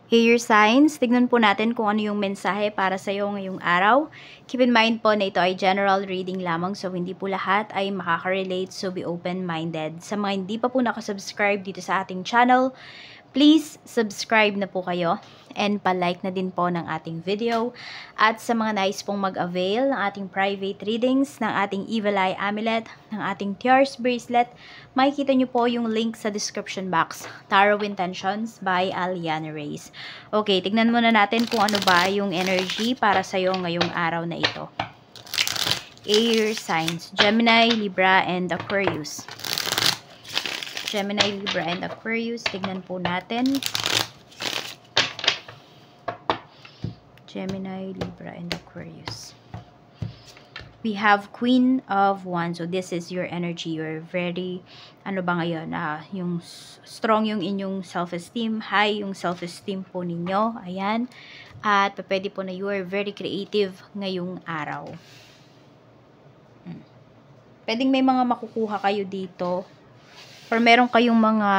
Air signs, tignan po natin kung ano yung mensahe para sa iyo ngayong araw. Keep in mind po na ito ay general reading lamang, so hindi po lahat ay makaka-relate, so be open-minded. Sa mga hindi pa po nakasubscribe dito sa ating channel, please subscribe na po kayo and pa-like na din po ng ating video. At sa mga nais pong mag-avail ng ating private readings, ng ating Evil Eye Amulet, ng ating Tears Bracelet, makikita nyo po yung link sa description box. Tarot Intentions by Aliana Reyes. Okay, tignan muna natin kung ano ba yung energy para sa'yo ngayong araw na ito. Air signs, Gemini, Libra, and Aquarius. Gemini, Libra, and Aquarius. Tignan po natin. Gemini, Libra, and Aquarius. We have Queen of Wands. So, this is your energy. You're very, ano ba ngayon? Yung strong yung inyong self-esteem. High yung self-esteem po ninyo. Ayan. At pwede po na you are very creative ngayong araw. Pwedeng may mga makukuha kayo dito. Or meron kayong mga,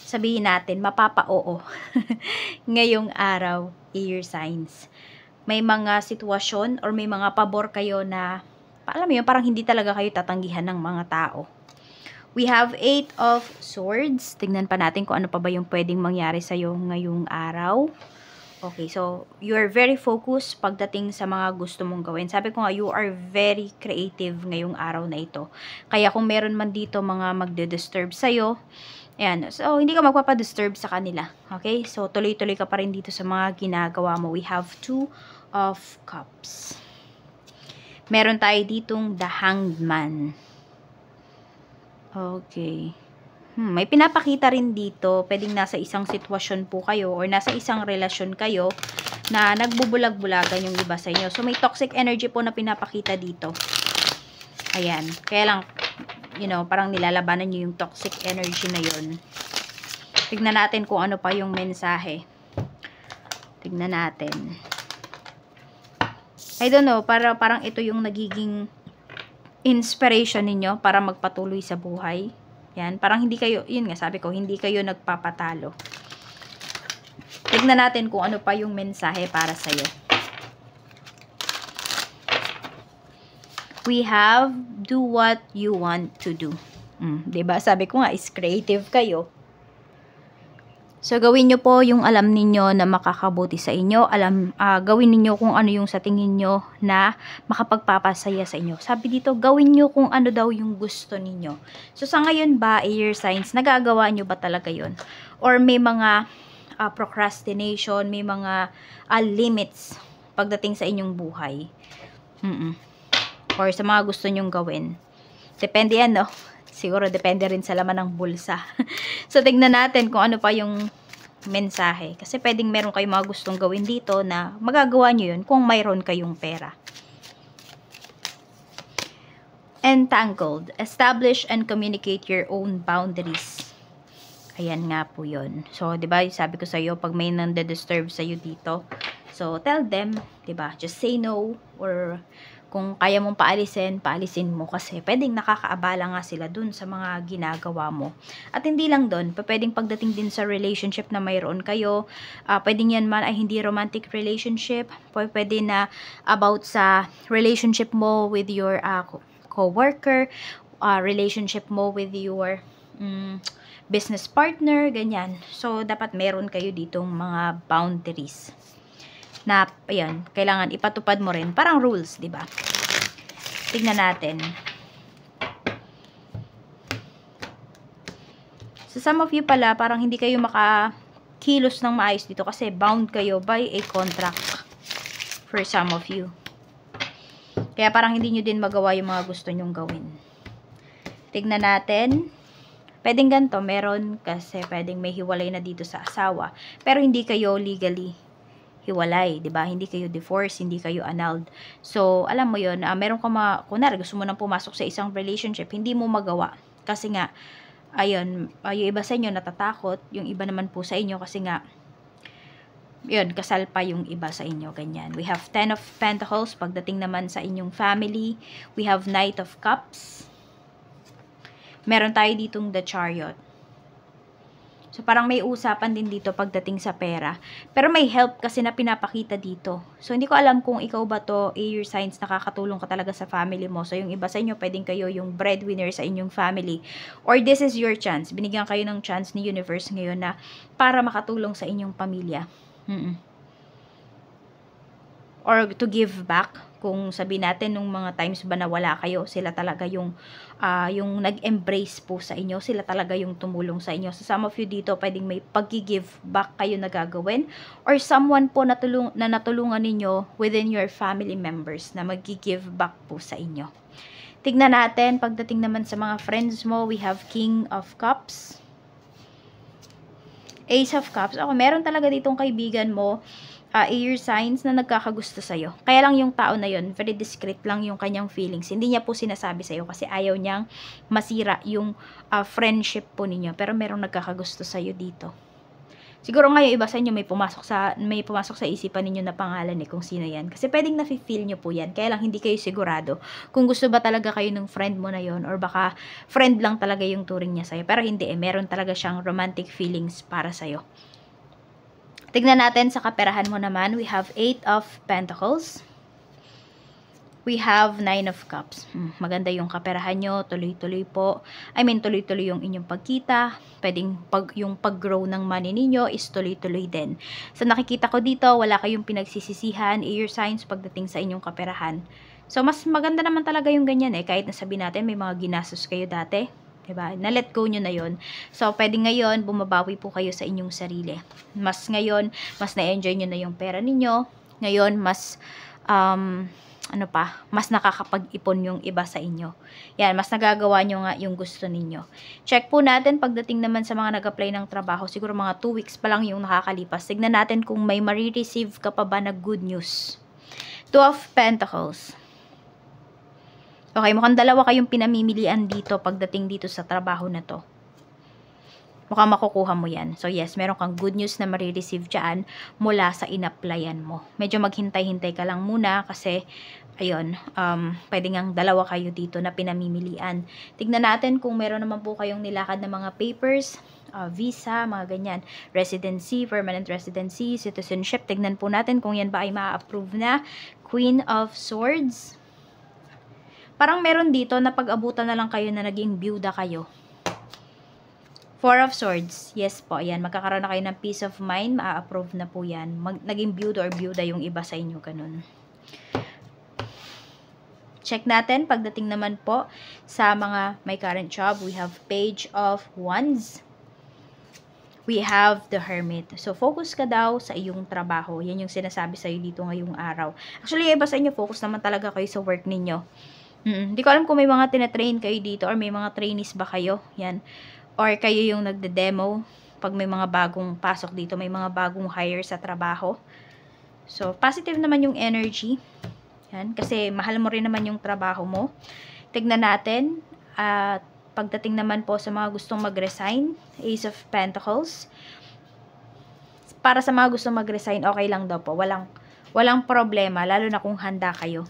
sabihin natin, mapapa-oo ngayong araw, air signs. May mga sitwasyon or may mga pabor kayo na, alam mo yun, parang hindi talaga kayo tatanggihan ng mga tao. We have 8 of Swords. Tignan pa natin kung ano pa ba yung pwedeng mangyari sa'yo ngayong araw. Okay, so you are very focused pagdating sa mga gusto mong gawin. Sabi ko nga, you are very creative ngayong araw na ito. Kaya kung meron man dito mga magde-disturb sa'yo, ayan, so hindi ka magpapadisturb sa kanila. Okay, so tuloy-tuloy ka pa rin dito sa mga ginagawa mo. We have 2 of Cups. Meron tayo ditong The Hanged Man. Okay. May pinapakita rin dito, pwedeng nasa isang sitwasyon po kayo or nasa isang relasyon kayo na nagbubulag-bulagan yung iba sa inyo. So, may toxic energy po na pinapakita dito. Ayan. Kaya lang, you know, parang nilalabanan nyo yung toxic energy na yun. Tignan natin kung ano pa yung mensahe. Tignan natin. I don't know, parang ito yung nagiging inspiration ninyo para magpatuloy sa buhay. Yan, parang hindi kayo, yun nga sabi ko, hindi kayo nagpapatalo. Tignan natin kung ano pa yung mensahe para sa'yo. We have do what you want to do. Diba? Sabi ko nga, is creative kayo. So, gawin nyo po yung alam ninyo na makakabuti sa inyo. Gawin niyo kung ano yung sa tingin nyo na makapagpapasaya sa inyo. Sabi dito, gawin nyo kung ano daw yung gusto ninyo. So, sa ngayon ba, air signs, nagagawa nyo ba talaga yon? Or may mga procrastination, may mga limits pagdating sa inyong buhay? Or sa mga gusto nyong gawin? Depende yan, no? Siguro depende rin sa laman ng bulsa. So, tignan natin kung ano pa yung mensahe. Kasi pwedeng meron kayong mga gustong gawin dito na magagawa nyo yun kung mayroon kayong pera. Entangled. Establish and communicate your own boundaries. Ayan nga po yun. So, diba, sabi ko sa'yo, pag may nande-disturb sa'yo dito, so, tell them, diba, just say no, or kung kaya mong paalisin mo kasi pwedeng nakakaabala nga sila dun sa mga ginagawa mo. At hindi lang dun, pwedeng pagdating din sa relationship na mayroon kayo, pwedeng yan man ay hindi romantic relationship, pwede na about sa relationship mo with your co-worker, relationship mo with your business partner, ganyan. So, dapat meron kayo ditong mga boundaries na, ayan, kailangan ipatupad mo rin. Parang rules, di ba? Tignan natin. So, some of you pala, parang hindi kayo makakilos ng maayos dito kasi bound kayo by a contract for some of you. Kaya parang hindi nyo din magawa yung mga gusto nyong gawin. Tignan natin. Pwedeng ganito, meron kasi pwedeng may hiwalay na dito sa asawa. Pero hindi kayo legally hiwalay, 'di ba? Hindi kayo divorce, hindi kayo annulled. So, alam mo 'yon, meron ka kunwari gusto mo nang pumasok sa isang relationship, hindi mo magawa kasi nga ayun, yung iba sa inyo natatakot, yung iba naman po sa inyo kasi nga yun, kasal pa yung iba sa inyo, ganyan. We have 10 of Pentacles pagdating naman sa inyong family. We have Knight of Cups. Meron tayo ditong The Chariot. So, parang may usapan din dito pagdating sa pera. Pero may help kasi na pinapakita dito. So, hindi ko alam kung ikaw ba to, air signs, nakakatulong ka talaga sa family mo. So, yung iba sa inyo, pwedeng kayo yung breadwinner sa inyong family. Or this is your chance. Binigyan kayo ng chance ni universe ngayon na para makatulong sa inyong pamilya. Or to give back. Kung sabihin natin, nung mga times ba na wala kayo, sila talaga yung nag-embrace po sa inyo. Sila talaga yung tumulong sa inyo. So, some of you dito, pwedeng may pag-give back kayo na gagawin. Or someone po na natulungan ninyo within your family members na mag-give back po sa inyo. Tignan natin, pagdating naman sa mga friends mo, we have King of Cups. Ace of Cups. Ako, meron talaga ditong kaibigan mo, air signs na nagkakagusto sa'yo. Kaya lang yung tao na yun, very discreet lang yung kanyang feelings. Hindi niya po sinasabi sa'yo kasi ayaw niyang masira yung friendship po ninyo. Pero merong nagkakagusto sa'yo dito. Siguro ngayon iba sa inyo may pumasok sa isipan ninyo na pangalan kung sino yan. Kasi pwedeng nafe-feel nyo po yan. Kaya lang hindi kayo sigurado kung gusto ba talaga kayo ng friend mo na yon or baka friend lang talaga yung turing niya sa'yo. Pero hindi meron talaga siyang romantic feelings para sa'yo. Tignan natin sa kaperahan mo naman. We have 8 of Pentacles. We have 9 of Cups. Maganda yung kaperahan nyo. Tuloy-tuloy po. Tuloy-tuloy yung inyong pagkita. Pwedeng yung pag-grow ng money ninyo is tuloy-tuloy din. So, nakikita ko dito, wala kayong pinagsisisihan, air signs pagdating sa inyong kaperahan. So, mas maganda naman talaga yung ganyan Kahit nasabihin natin, may mga ginastos kayo dati. Diba? Na-let go nyo na yon. So, pwede ngayon, bumabawi po kayo sa inyong sarili. Mas ngayon, mas na-enjoy nyo na yung pera ninyo. Ngayon, mas, mas nakakapag-ipon yung iba sa inyo. Yan, mas nagagawa nyo nga yung gusto ninyo. Check po natin, pagdating naman sa mga nag-apply ng trabaho, siguro mga 2 weeks pa lang yung nakakalipas. Tignan natin kung may marireceive ka pa ba na good news. 2 of Pentacles. Okay, mukhang dalawa kayong pinamimilian dito pagdating dito sa trabaho na to. Mukhang makukuha mo yan. So yes, meron kang good news na marireceive dyan mula sa in-applyan mo. Medyo maghintay-hintay ka lang muna kasi, ayun, pwede ngang dalawa kayo dito na pinamimilian. Tignan natin kung meron naman po kayong nilakad na mga papers, visa, mga ganyan, residency, permanent residency, citizenship. Tignan po natin kung yan ba ay ma-approve na. Queen of Swords. Parang meron dito na pag-abutan na lang kayo na naging byuda kayo. 4 of Swords. Yes po, ayan. Magkakaroon na kayo ng peace of mind. Ma-approve na po yan. Naging byuda or byuda yung iba sa inyo. Ganun. Check natin. Pagdating naman po sa mga may current job, we have Page of Wands. We have the Hermit. So, focus ka daw sa iyong trabaho. Yan yung sinasabi sa'yo dito ngayong araw. Actually, iba sa inyo, focus naman talaga kayo sa work ninyo. Hindi ko alam kung may mga tinatrain kayo dito or may mga trainees ba kayo. Yan. Or kayo yung nagde-demo. Pag may mga bagong pasok dito, may mga bagong hire sa trabaho. So, positive naman yung energy. Yan. Kasi mahal mo rin naman yung trabaho mo. Tignan natin. At pagdating naman po sa mga gustong mag-resign, Ace of Pentacles. Para sa mga gustong mag-resign, okay lang daw po. Walang problema, lalo na kung handa kayo.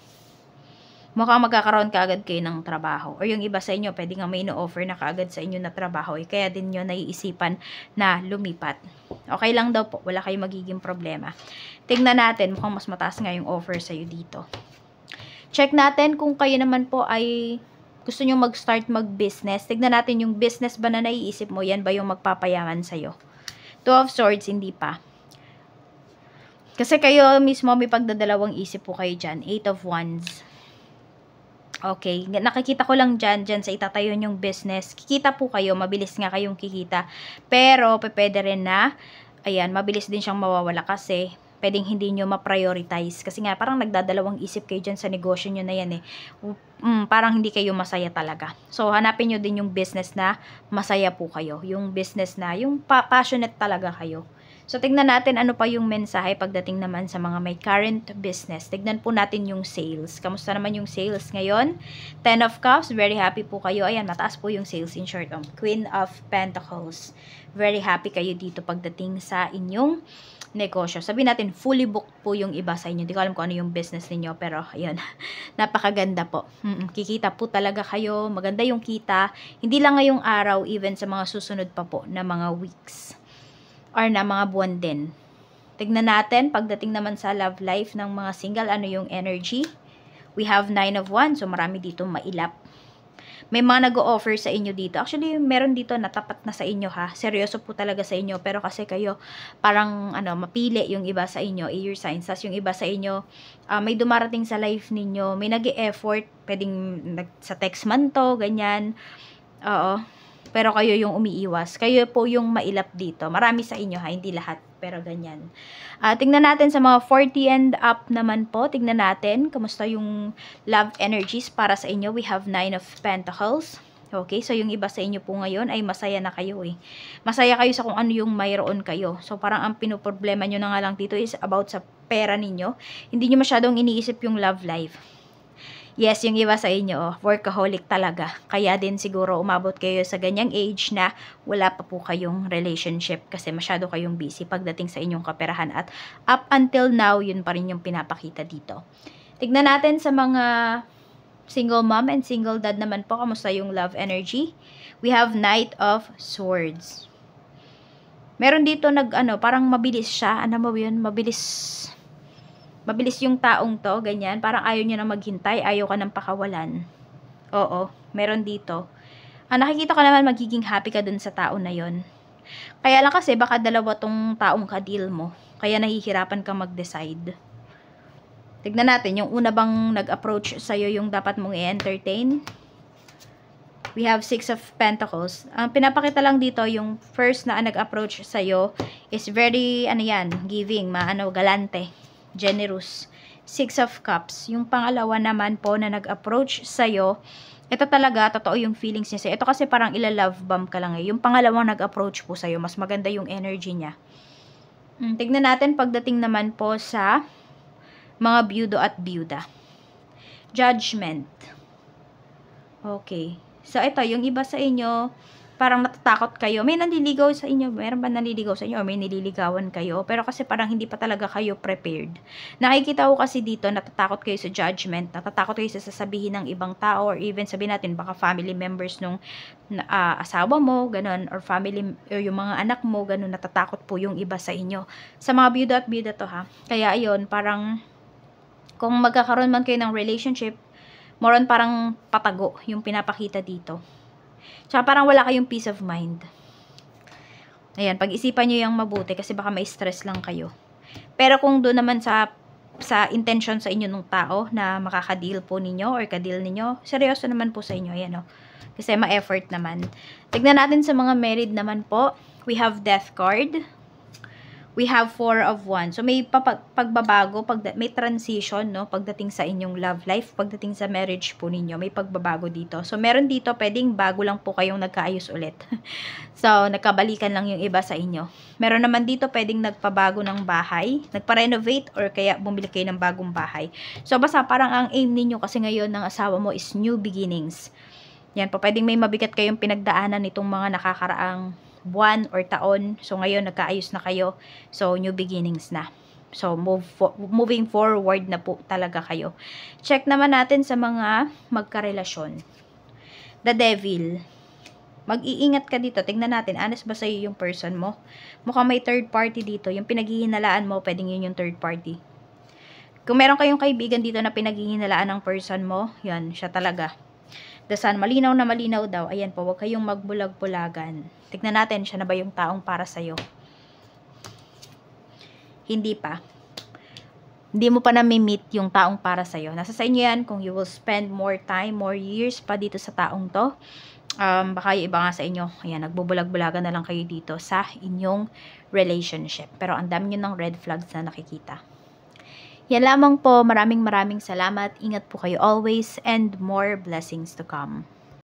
Mukhang magkakaroon kaagad kayo ng trabaho. O yung iba sa inyo, pwede nga may no-offer na kaagad sa inyo na trabaho. Kaya din nyo naiisipan na lumipat. Okay lang daw po. Wala kayong magiging problema. Tingnan natin. Mukhang mas mataas nga yung offer sa'yo dito. Check natin kung kayo naman po ay gusto nyo mag-start mag-business. Tignan natin yung business ba na naiisip mo. Yan ba yung magpapayaman sa'yo? 2 of Swords, hindi pa. Kasi kayo mismo may pagdadalawang isip po kayo dyan. 8 of Wands. Okay, nakikita ko lang dyan sa itatayo yung business. Kikita po kayo, mabilis nga kayong kikita. Pero, pwede rin na, ayan, mabilis din siyang mawawala kasi pwedeng hindi nyo ma-prioritize. Kasi nga, parang nagdadalawang isip kayo dyan sa negosyo nyo na yan parang hindi kayo masaya talaga. So, hanapin nyo din yung business na masaya po kayo. Yung business na, yung passionate talaga kayo. So, tignan natin ano pa yung mensahe pagdating naman sa mga may current business. Tignan po natin yung sales. Kamusta naman yung sales ngayon? 10 of Cups, very happy po kayo. Ayan, mataas po yung sales in short. Queen of Pentacles, very happy kayo dito pagdating sa inyong negosyo. Sabihin natin, fully booked po yung iba sa inyo. Hindi ko alam kung ano yung business ninyo, pero ayun, napakaganda po. Kikita po talaga kayo. Maganda yung kita. Hindi lang ngayong araw, even sa mga susunod pa po na mga weeks or na mga buwan din. Tignan natin, pagdating naman sa love life ng mga single, ano yung energy. We have 9 of Wands, so marami dito mailap. May mga nag-o-offer sa inyo dito. Actually, meron dito na tapat na sa inyo ha. Seryoso po talaga sa inyo. Pero kasi kayo, parang mapili yung iba sa inyo, air signs. Tas yung iba sa inyo, may dumarating sa life ninyo. May nag-e-effort. Pwedeng sa text man to, ganyan. Oo. Pero kayo yung umiiwas. Kayo po yung mailap dito. Marami sa inyo ha, hindi lahat. Pero ganyan. Tingnan natin sa mga 40 and up naman po. Tingnan natin, kamusta yung love energies para sa inyo. We have 9 of Pentacles. Okay, so yung iba sa inyo po ngayon ay masaya na kayo eh. Masaya kayo sa kung ano yung mayroon kayo. So parang ang pinoproblema nyo na nga lang dito is about sa pera ninyo. Hindi nyo masyadong iniisip yung love life. Yes, yung iba sa inyo, workaholic talaga. Kaya din siguro umabot kayo sa ganyang age na wala pa po kayong relationship kasi masyado kayong busy pagdating sa inyong kaperahan. At up until now, yun pa rin yung pinapakita dito. Tignan natin sa mga single mom and single dad naman po, kamusta yung love energy? We have Knight of Swords. Meron dito parang mabilis siya. Ano mo yun? Mabilis yung taong to, ganyan. Parang ayaw niya na maghintay, ayaw ka ng pakawalan. Oo, meron dito. Nakikita ka naman magiging happy ka dun sa tao na yon. Kaya lang kasi baka dalawa tong taong ka-deal mo. Kaya nahihirapan ka mag-decide. Tignan natin, yung una bang nag-approach sa'yo yung dapat mong i-entertain. We have 6 of Pentacles. Ang pinapakita lang dito, yung first na nag-approach sa'yo is very, giving, galante. Generous. 6 of Cups. Yung pangalawa naman po na nag-approach sa'yo, ito talaga, totoo yung feelings niya sa'yo. Ito kasi parang ila-love bomb ka lang eh. Yung pangalawang nag-approach po sa'yo, mas maganda yung energy niya. Tignan natin pagdating naman po sa mga byudo at byuda. Judgment. Okay. So, ito, yung iba sa inyo, parang natatakot kayo. May nanliligaw sa inyo. Meron ba nanliligaw sa inyo? O may nililigawan kayo? Pero kasi parang hindi pa talaga kayo prepared. Nakikita ko kasi dito, natatakot kayo sa judgment. Natatakot kayo sa sasabihin ng ibang tao. Or even sabihin natin, baka family members nung asawa mo, ganun. Or family, or yung mga anak mo, ganun. Natatakot po yung iba sa inyo. Sa mga byuda at byuda to ha. Kaya ayun, parang kung magkakaroon man kayo ng relationship, more on parang patago yung pinapakita dito. Tsaka parang wala kayong peace of mind. Ayan, pag-isipan nyo yung mabuti kasi baka may stress lang kayo. Pero kung doon naman sa intention sa inyo ng tao na makaka-deal po ninyo or ka-deal ninyo, seryoso naman po sa inyo. Ayan o. Kasi ma-effort naman. Tignan natin sa mga married naman po. We have Death card. We have 4 of Wands. So, may pagbabago, may transition, no? Pagdating sa inyong love life, pagdating sa marriage po ninyo, may pagbabago dito. So, meron dito, pwedeng bago lang po kayong nagkaayos ulit. So, nagkabalikan lang yung iba sa inyo. Meron naman dito, pwedeng nagpabago ng bahay, nagpa-renovate, or kaya bumili kayo ng bagong bahay. So, basta parang ang aim ninyo kasi ngayon ng asawa mo is new beginnings. Yan po, pwedeng may mabigat kayong pinagdaanan nitong mga nakakaraang buwan or taon. So, ngayon, nagkaayos na kayo. So, new beginnings na. So, moving forward na po talaga kayo. Check naman natin sa mga magkarelasyon. The Devil. Mag-iingat ka dito. Tingnan natin, honest ba sa'yo yung person mo? Mukhang may third party dito. Yung pinaghihinalaan mo, pwedeng yun yung third party. Kung meron kayong kaibigan dito na pinaghihinalaan ng person mo, yan, siya talaga. The Sun, malinaw na malinaw daw. Ayan po, huwag kayong magbulag-bulagan. Tignan natin, siya na ba yung taong para sa'yo? Hindi pa. Hindi mo pa na-meet yung taong para sa'yo. Nasa sa inyo yan kung you will spend more time, more years pa dito sa taong to. Baka yung iba nga sa inyo, ayan, nagbubulag-bulagan na lang kayo dito sa inyong relationship. Pero ang dami nyo ng red flags na nakikita. Yan lamang po. Maraming salamat. Ingat po kayo always and more blessings to come.